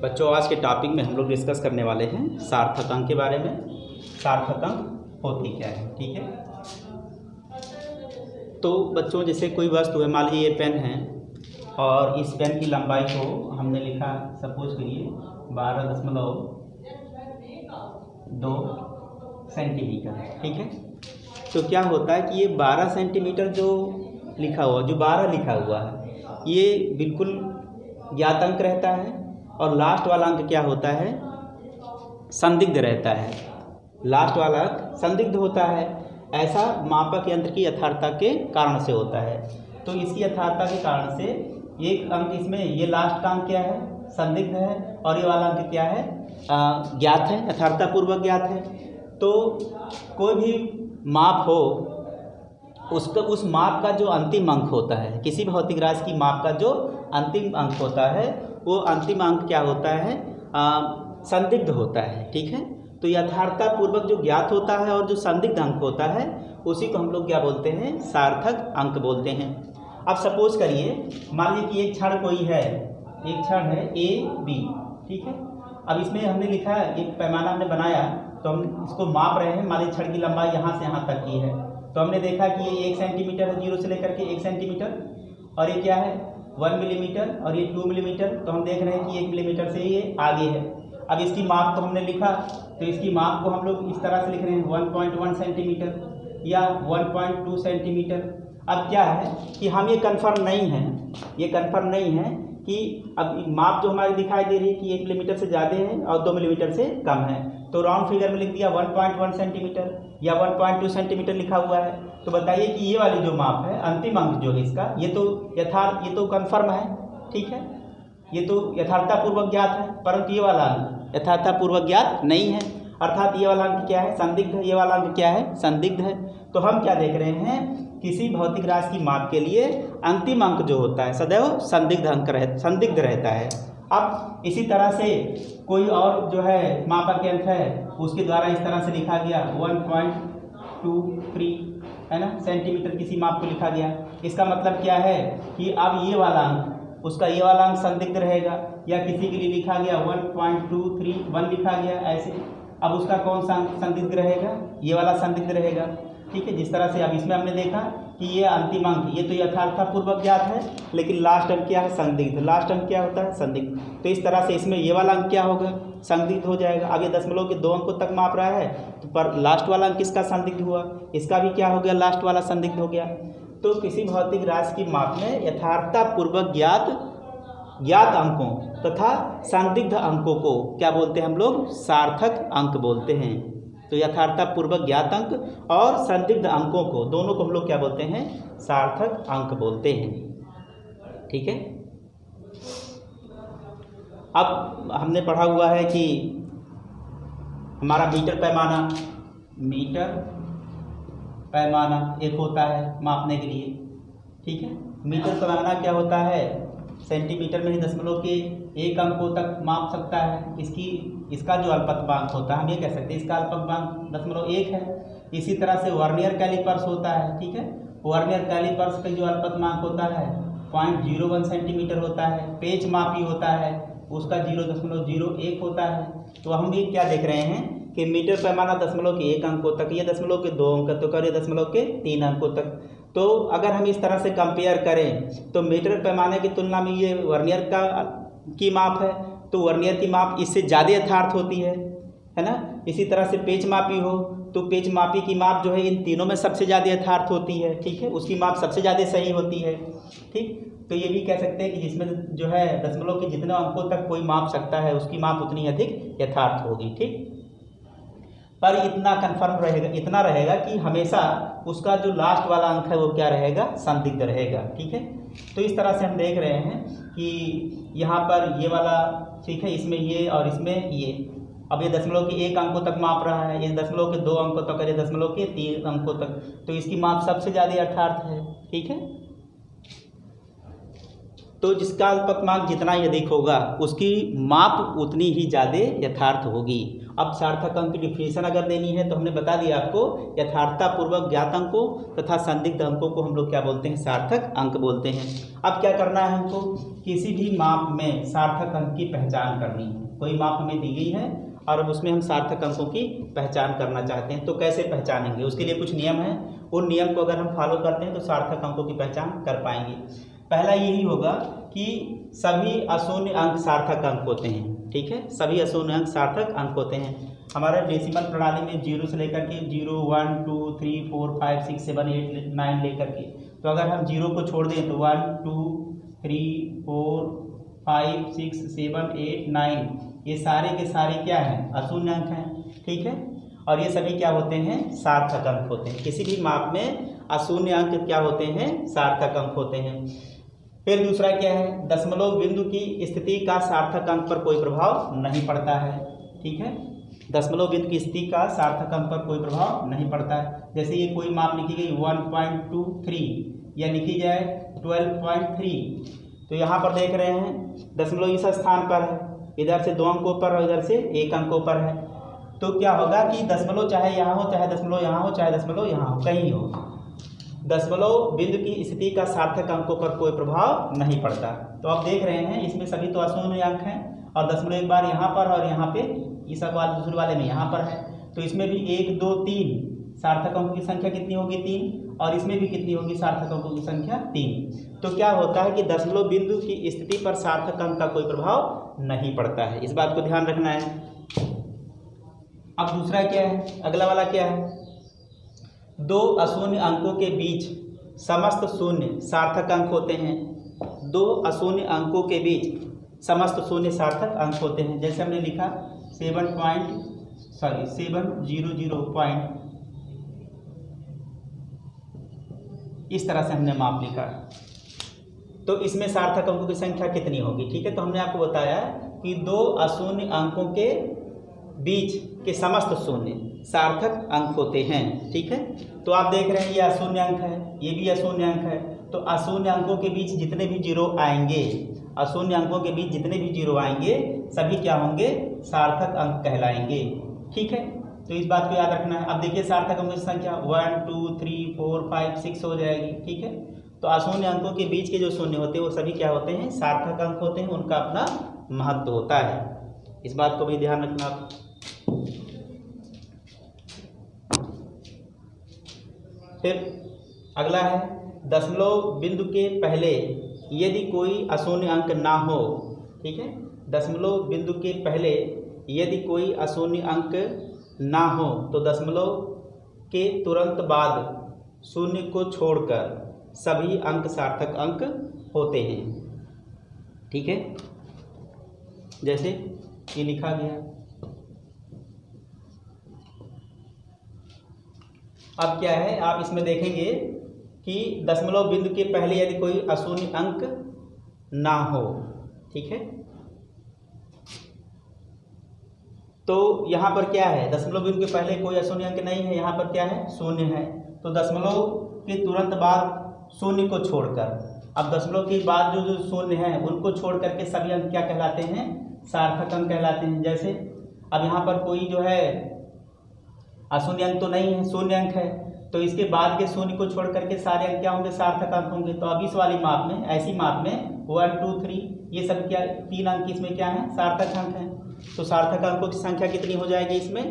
बच्चों, आज के टॉपिक में हम लोग डिस्कस करने वाले हैं सार्थक अंक के बारे में। सार्थक अंक होती क्या है, ठीक है। तो बच्चों, जैसे कोई वस्तु है, मान लीजिए ये पेन है और इस पेन की लंबाई को हमने लिखा, सपोज करिए 12.2 सेंटीमीटर, ठीक है। तो क्या होता है कि ये 12 सेंटीमीटर जो लिखा हुआ, जो 12 लिखा हुआ है, ये बिल्कुल ज्ञात अंक रहता है और लास्ट वाला अंक क्या होता है, संदिग्ध रहता है। लास्ट वाला अंक संदिग्ध होता है। ऐसा मापक यंत्र की यथार्थता के कारण से होता है। तो इसकी यथार्थता के कारण से एक अंक इसमें, ये लास्ट का अंक क्या है, संदिग्ध है, और ये वाला अंक क्या है, ज्ञात है, यथार्थता पूर्वक ज्ञात है। तो कोई भी माप हो, उसका उस माप का जो अंतिम अंक होता है, किसी भौतिक राशि की माप का जो अंतिम अंक होता है, वो अंतिम अंक क्या होता है, संदिग्ध होता है, ठीक है। तो यथार्थता पूर्वक जो ज्ञात होता है और जो संदिग्ध अंक होता है, उसी को हम लोग क्या बोलते हैं, सार्थक अंक बोलते हैं। अब सपोज करिए, मान लीजिए कि एक क्षण कोई है, एक क्षण है ए बी, ठीक है। अब इसमें हमने लिखा है, एक पैमाना हमने बनाया, तो हम इसको माप रहे हैं। मान लीजिए क्षण की लंबाई यहाँ से यहाँ तक की है, तो हमने देखा कि ये 1 सेंटीमीटर है, 0 से लेकर के 1 सेंटीमीटर, और ये क्या है 1 मिलीमीटर, और ये 2 मिलीमीटर। तो हम देख रहे हैं कि 1 मिलीमीटर से ये आगे है। अब इसकी माप को हमने लिखा, तो इसकी माप को हम लोग इस तरह से लिख रहे हैं 1.1 सेंटीमीटर या 1.2 सेंटीमीटर। अब क्या है कि हम ये कंफर्म नहीं है, ये कंफर्म नहीं है कि अब माप जो हमारी दिखाई दे रही है कि 1 मिलीमीटर से ज़्यादा है और 2 मिलीमीटर से कम है। तो राउंड फिगर में लिख दिया 1.1 सेंटीमीटर या 1.2 सेंटीमीटर लिखा हुआ है। तो बताइए कि ये वाली जो माप है, अंतिम अंक जो है इसका, ये तो कंफर्म है, ठीक है, ये तो यथार्थतापूर्वक ज्ञात है, परंतु ये वाला अंक यथार्थतापूर्वक ज्ञात नहीं है, अर्थात ये वाला अंक क्या है, संदिग्ध है। ये वाला अंक क्या है, संदिग्ध है। तो हम क्या देख रहे हैं, किसी भौतिक राशि की माप के लिए अंतिम अंक जो होता है सदैव संदिग्ध रहता है। अब इसी तरह से कोई और जो है मापक यंत्र है, उसके द्वारा इस तरह से लिखा गया 1.23 है ना सेंटीमीटर, किसी माप को लिखा गया। इसका मतलब क्या है कि अब ये वाला अंक, उसका ये वाला अंक संदिग्ध रहेगा, या किसी के लिए लिखा गया 1.231 लिखा गया ऐसे। अब उसका कौन सा अंक संदिग्ध रहेगा, ये वाला संदिग्ध रहेगा, ठीक है। जिस तरह से अब इसमें हमने देखा कि ये अंतिम अंक, ये तो यथार्थतापूर्वक ज्ञात है, लेकिन लास्ट अंक क्या है, संदिग्ध। लास्ट अंक क्या होता है, संदिग्ध। तो इस तरह से इसमें ये वाला अंक क्या होगा, संदिग्ध हो जाएगा। अब ये दशमलव के 2 अंकों तक माप रहा है, तो पर लास्ट वाला अंक किसका संदिग्ध हुआ, इसका भी क्या हो गया, लास्ट वाला संदिग्ध हो गया। तो किसी भौतिक राशि की माप में यथार्थतापूर्वक ज्ञात अंकों तथा संदिग्ध अंकों को क्या बोलते हैं हम लोग, सार्थक अंक बोलते हैं। तो यथार्थतापूर्वक ज्ञात अंक और संदिग्ध अंकों को, दोनों को हम लोग क्या बोलते हैं, सार्थक अंक बोलते हैं, ठीक है। अब हमने पढ़ा हुआ है कि हमारा मीटर पैमाना एक होता है मापने के लिए, ठीक है। मीटर पैमाना क्या होता है, सेंटीमीटर में ही दशमलव के 1 अंकों तक माप सकता है। इसका जो अल्पतमांक होता है, हम ये कह सकते हैं इसका अल्पतमांक 0.1 है। इसी तरह से वर्नियर कैलिपर्स होता है, ठीक है। वर्नियर कैलिपर्स का जो अल्पतमांक होता है 0.01 सेंटीमीटर होता है। पेच मापी होता है, उसका 0.01 होता है। तो हम भी क्या देख रहे हैं कि मीटर पैमाना दशमलव के 1 अंकों तक, ये दशमलव के 2 अंक तो करिए दशमलव के 3 अंकों तक। तो अगर हम इस तरह से कंपेयर करें, तो मीटर पैमाने की तुलना में ये वर्नियर की माप है, तो वर्नियर की माप इससे ज़्यादा यथार्थ होती है ना। इसी तरह से पेच मापी हो, तो पेच मापी की माप जो है इन तीनों में सबसे ज़्यादा यथार्थ होती है, ठीक है, उसकी माप सबसे ज़्यादा सही होती है, ठीक। तो ये भी कह सकते हैं कि जिसमें जो है दशमलव के जितने अंकों तक कोई माप सकता है, उसकी माप उतनी अधिक यथार्थ होगी, ठीक। पर इतना कन्फर्म रहेगा, इतना रहेगा कि हमेशा उसका जो लास्ट वाला अंक है वो क्या रहेगा, संदिग्ध रहेगा, ठीक है। तो इस तरह से हम देख रहे हैं कि यहाँ पर ये वाला, ठीक है, इसमें ये और इसमें ये। अब ये दशमलव के 1 अंकों तक माप रहा है, ये दशमलव के 2 अंकों तक, ये दशमलव के 3 अंकों तक, तो इसकी माप सबसे ज़्यादा यथार्थ है, ठीक है। तो जिसका अल्पतमांक जितना अधिक होगा, उसकी माप उतनी ही ज़्यादा यथार्थ होगी। अब सार्थक अंक की डिफिनेशन अगर देनी है तो हमने बता दिया आपको, यथार्थतापूर्वक ज्ञात अंकों तथा संदिग्ध अंकों को हम लोग क्या बोलते हैं, सार्थक अंक बोलते हैं। अब क्या करना है हमको, किसी भी माप में सार्थक अंक की पहचान करनी है। कोई माप हमें दी गई है और अब उसमें हम सार्थक अंकों की पहचान करना चाहते हैं, तो कैसे पहचानेंगे, उसके लिए कुछ नियम है। उन नियम को अगर हम फॉलो करते हैं तो सार्थक अंकों की पहचान कर पाएंगे। पहला यही होगा कि सभी अशून्य अंक सार्थक अंक होते हैं। ठीक है, सभी अशून्य अंक सार्थक अंक होते हैं। हमारे डेसिमल प्रणाली में 0 से लेकर के 0, 1, 2, 3, 4, 5, 6, 7, 8, 9 लेकर के, तो अगर हम 0 को छोड़ दें तो 1, 2, 3, 4, 5, 6, 7, 8, 9 ये सारे के सारे क्या हैं, अशून्य अंक हैं। ठीक है, और ये सभी क्या होते हैं, सार्थक अंक होते हैं। किसी भी माप में अशून्य अंक क्या होते हैं, सार्थक अंक होते हैं। फिर दूसरा क्या है, दशमलव बिंदु की स्थिति का सार्थक अंक पर कोई प्रभाव नहीं पड़ता है। ठीक है, दशमलव बिंदु की स्थिति का सार्थक अंक पर कोई प्रभाव नहीं पड़ता है। जैसे ये कोई माप लिखी गई 1.23 या लिखी जाए 12.3, तो यहाँ पर देख रहे हैं दशमलव इस स्थान पर है, इधर से 2 अंकों पर और इधर से 1 अंकों पर है। तो क्या होगा कि दशमलव चाहे यहाँ हो, चाहे दशमलव यहाँ हो, चाहे दशमलव यहाँ हो, कहीं हो, दशमलव बिंदु की स्थिति का सार्थक अंकों पर कोई प्रभाव नहीं पड़ता। तो आप देख रहे हैं इसमें सभी तो अशून्य अंक हैं और दशमलव एक बार यहाँ पर और यहाँ पे इस दूसरे वाले में यहाँ पर है, तो इसमें भी 1, 2, 3 सार्थक अंकों की संख्या कितनी होगी, 3, और इसमें भी कितनी होगी, सार्थक अंकों की संख्या 3। तो क्या होता है कि दशमलव बिंदु की स्थिति पर सार्थक अंक का कोई प्रभाव नहीं पड़ता है, इस बात को ध्यान रखना है। अब दूसरा क्या है, अगला वाला क्या है, 2 अशून्य अंकों के बीच समस्त शून्य सार्थक अंक होते हैं। 2 अशून्य अंकों के बीच समस्त शून्य सार्थक अंक होते हैं। जैसे हमने लिखा 700 इस तरह से हमने माप लिखा, तो इसमें सार्थक अंकों की संख्या कितनी होगी। ठीक है, तो हमने आपको बताया कि 2 अशून्य अंकों के बीच के समस्त शून्य सार्थक अंक होते हैं। ठीक है, तो आप देख रहे हैं ये अशून्य अंक है, ये भी अशून्य अंक है, तो अशून्य अंकों के बीच जितने भी जीरो आएंगे, अशून्य अंकों के बीच जितने भी जीरो आएंगे सभी क्या होंगे, सार्थक अंक कहलाएंगे। ठीक है, तो इस बात को याद रखना है। अब देखिए सार्थक अंकों की संख्या 1, 2, 3, 4, 5, 6 हो जाएगी। ठीक है, तो अशून्य अंकों के बीच के जो शून्य होते हैं वो सभी क्या होते हैं, सार्थक अंक होते हैं, उनका अपना महत्व होता है, इस बात को भी ध्यान रखना आप। फिर अगला है, दशमलव बिंदु के पहले यदि कोई अशून्य अंक ना हो। ठीक है, दशमलव बिंदु के पहले यदि कोई अशून्य अंक ना हो तो दशमलव के तुरंत बाद शून्य को छोड़कर सभी अंक सार्थक अंक होते हैं। ठीक है, जैसे ये लिखा गया। अब क्या है, आप इसमें देखेंगे कि दशमलव बिंदु के पहले यदि कोई अशून्य अंक ना हो। ठीक है, तो यहाँ पर क्या है, दशमलव बिंदु के पहले कोई अशून्य अंक नहीं है, यहाँ पर क्या है, शून्य है। तो दशमलव के तुरंत बाद शून्य को छोड़कर, अब दशमलव के बाद जो शून्य है उनको छोड़ करके सभी अंक क्या कहलाते हैं, सार्थक अंक कहलाते हैं। जैसे अब यहाँ पर कोई जो है अशून्य अंक तो नहीं है, शून्य अंक है, तो इसके बाद के शून्य को छोड़ करके सारे अंक क्या होंगे, सार्थक अंक होंगे। तो अब इस वाली माप में, ऐसी माप में 1, 2, 3 ये सब क्या, 3 अंक इसमें क्या है, सार्थक अंक हैं। तो सार्थक अंकों की संख्या कितनी हो जाएगी, इसमें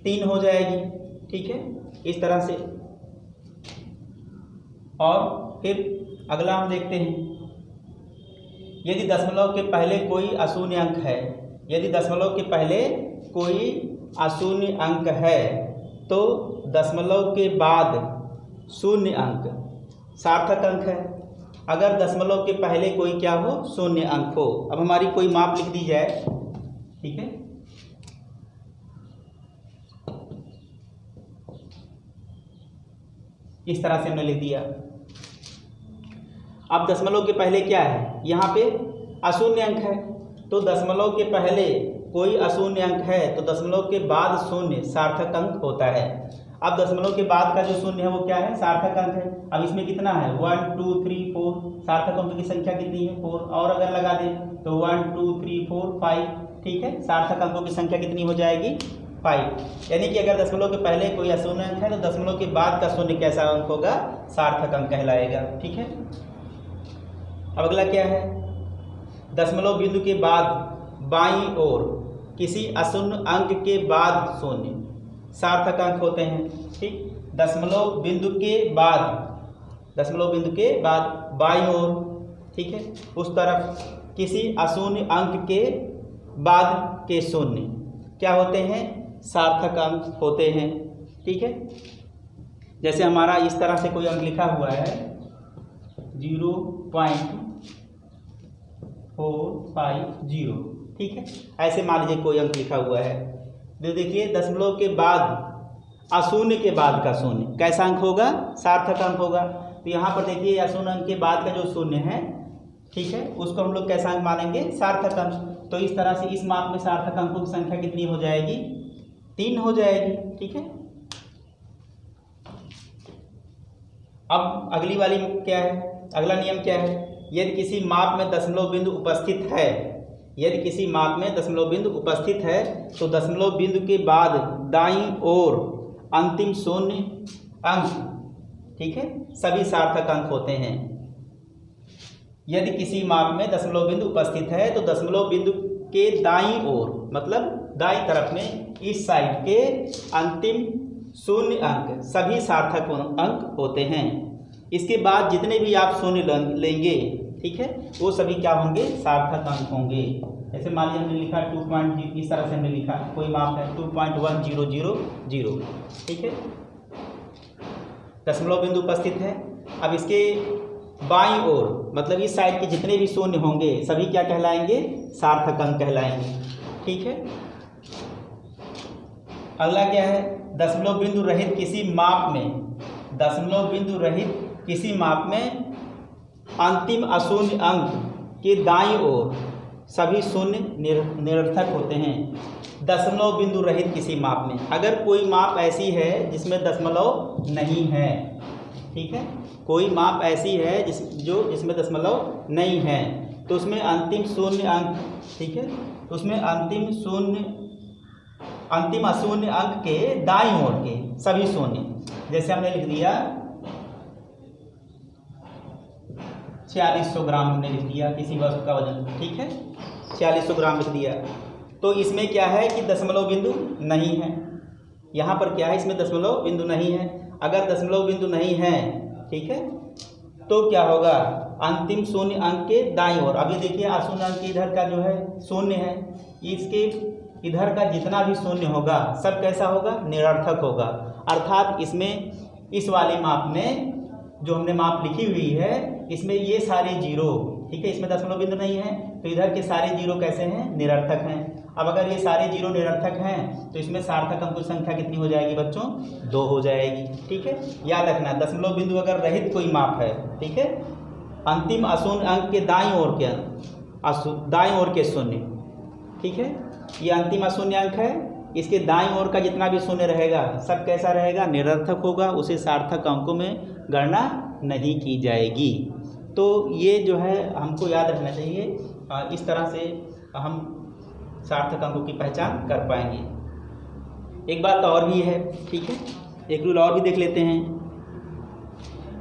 3 हो जाएगी। ठीक है, इस तरह से। और फिर अगला हम देखते हैं, यदि दशमलव के पहले कोई अशून्य अंक है, यदि दशमलव के पहले कोई अशून्य अंक है तो दशमलव के बाद शून्य अंक सार्थक अंक है। अगर दशमलव के पहले कोई क्या हो, शून्य अंक हो। अब हमारी कोई माप लिख दी जाए। ठीक है, इस तरह से हमने लिख दिया। अब दशमलव के पहले क्या है, यहाँ पे अशून्य अंक है, तो दशमलव के पहले कोई अशून्य अंक है तो दशमलव के बाद शून्य सार्थक अंक होता है। अब दशमलव के बाद का जो शून्य है वो क्या है, सार्थक अंक है। अब इसमें कितना है, 1, 2, 3, 4 सार्थक अंकों की संख्या कितनी है, 4। और अगर लगा दें तो 1, 2, 3, 4, 5। ठीक है। सार्थक अंकों की संख्या कितनी हो जाएगी 5। यानी कि अगर दशमलव के पहले कोई अशून्य अंक है तो दशमलव के बाद का शून्य कैसा अंक होगा, सार्थक अंक कहलाएगा, ठीक है। अब अगला क्या है, दशमलव बिंदु के बाद बाईं ओर किसी अशून्य अंक के बाद शून्य सार्थक अंक होते हैं, ठीक। दशमलव बिंदु के बाद बाईं ओर, ठीक है, उस तरफ किसी अशून्य अंक के बाद के शून्य क्या होते हैं, सार्थक अंक होते हैं, ठीक है। जैसे हमारा इस तरह से कोई अंक लिखा हुआ है 0.450, ठीक है। ऐसे मान लीजिए कोई अंक लिखा हुआ है, तो देखिए दशमलव के बाद अशून्य के बाद का शून्य कैसा अंक होगा, सार्थक अंक होगा। तो यहाँ पर देखिए अशून्य अंक के बाद का जो शून्य है, ठीक है, उसको हम लोग कैसा अंक मानेंगे, सार्थक अंक। तो इस तरह से इस माप में सार्थक अंकों की संख्या कितनी हो जाएगी, 3 हो जाएगी, ठीक है। अब अगली वाली क्या है, अगला नियम क्या है, यदि किसी माप में दशमलव बिंदु उपस्थित है, यदि किसी माप में दशमलव बिंदु उपस्थित है तो दशमलव बिंदु के बाद दाईं ओर अंतिम शून्य अंक, ठीक है, सभी सार्थक अंक होते हैं। यदि किसी माप में दशमलव बिंदु उपस्थित है तो दशमलव बिंदु के दाईं ओर, मतलब दाईं तरफ में इस साइड के अंतिम शून्य अंक सभी सार्थक अंक होते हैं। इसके बाद जितने भी आप शून्य लेंगे, ठीक है, वो सभी क्या होंगे, सार्थक अंक होंगे। जैसे मान लीजिए हमने लिखा 2. इस तरह से हमने लिखा, कोई माप है 2.1000, ठीक है, दशमलव बिंदु उपस्थित है। अब इसके बाईं ओर, मतलब इस साइड के जितने भी शून्य होंगे सभी क्या कहलाएंगे, सार्थक अंक कहलाएंगे, ठीक है। अगला क्या है, दशमलव बिंदु रहित किसी माप में, दशमलव बिंदु रहित किसी माप में अंतिम अशून्य अंक के दाईं ओर सभी शून्य निरर्थक होते हैं। दशमलव बिंदु रहित किसी माप में, अगर कोई माप ऐसी है जिसमें दशमलव नहीं है, ठीक है, कोई माप ऐसी है जिसमें दशमलव नहीं है, तो उसमें अंतिम शून्य अंक, ठीक है, उसमें अंतिम अशून्य अंक के दाईं ओर के सभी शून्य, जैसे हमने लिख दिया 4600 ग्राम हमने लिख दिया किसी वस्तु का वजन, ठीक है, 4600 ग्राम लिख दिया। तो इसमें क्या है कि दशमलव बिंदु नहीं है, यहाँ पर क्या है, इसमें दशमलव बिंदु नहीं है। अगर दशमलव बिंदु नहीं है, ठीक है, तो क्या होगा, अंतिम शून्य अंक के दाईं ओर, अभी देखिए अशून्य अंक इधर का जो है शून्य है, इसके इधर का जितना भी शून्य होगा सब कैसा होगा, निरर्थक होगा। अर्थात इसमें इस वाले माप में जो हमने माप लिखी हुई है इसमें ये सारे जीरो, ठीक है, इसमें दशमलव बिंदु नहीं है तो इधर के सारे जीरो कैसे हैं, निरर्थक हैं। अब अगर ये सारे जीरो निरर्थक हैं तो इसमें सार्थक अंकों की संख्या कितनी हो जाएगी बच्चों, 2 हो जाएगी, ठीक है। याद रखना दशमलव बिंदु अगर रहित कोई माप है, ठीक है, अंतिम अशून्य अंक के दाईं ओर के शून्य, ठीक है, ये अंतिम अशून्य अंक है, इसके दाईं ओर का जितना भी शून्य रहेगा सब कैसा रहेगा, निरर्थक होगा, उसे सार्थक अंकों में गणना नहीं की जाएगी। तो ये जो है हमको याद रखना चाहिए, इस तरह से हम सार्थक अंकों की पहचान कर पाएंगे। एक बात और भी है, ठीक है, एक रूल और भी देख लेते हैं।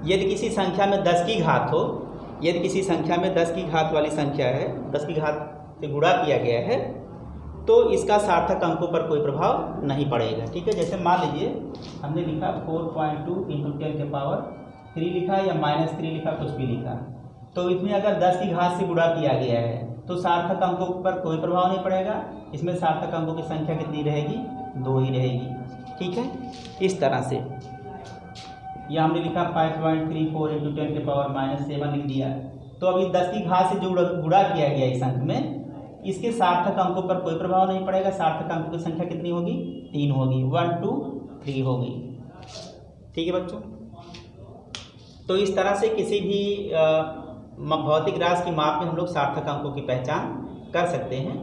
यदि किसी संख्या में 10 की घात हो, यदि किसी संख्या में 10 की घात वाली संख्या है, 10 की घात से गुणा किया गया है, तो इसका सार्थक अंकों पर कोई प्रभाव नहीं पड़ेगा, ठीक है। जैसे मान लीजिए हमने लिखा 4.2 × 10 के पावर 3 लिखा या -3 लिखा, कुछ भी लिखा, तो इसमें अगर 10 की घात से गुणा किया गया है तो सार्थक अंकों पर कोई प्रभाव नहीं पड़ेगा, इसमें सार्थक अंकों की संख्या कितनी रहेगी, 2 ही रहेगी, ठीक है। इस तरह से या हमने लिखा 5.34 × 10 के पावर -7 लिख दिया, तो अभी 10 की घात से जो गुणा किया गया इस अंक में, इसके सार्थक अंकों पर कोई प्रभाव नहीं पड़ेगा, सार्थक अंकों की संख्या कितनी होगी, 3 होगी, 1 2 3 होगी, ठीक है बच्चों। तो इस तरह से किसी भी भौतिक राशि की माप में हम लोग सार्थक अंकों की पहचान कर सकते हैं,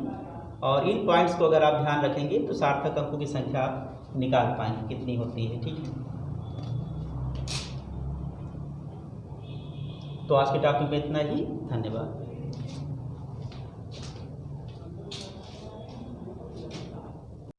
और इन पॉइंट्स को अगर आप ध्यान रखेंगे तो सार्थक अंकों की संख्या निकाल पाएंगे कितनी होती है, ठीक है। तो आज के टॉपिक में इतना ही, धन्यवाद।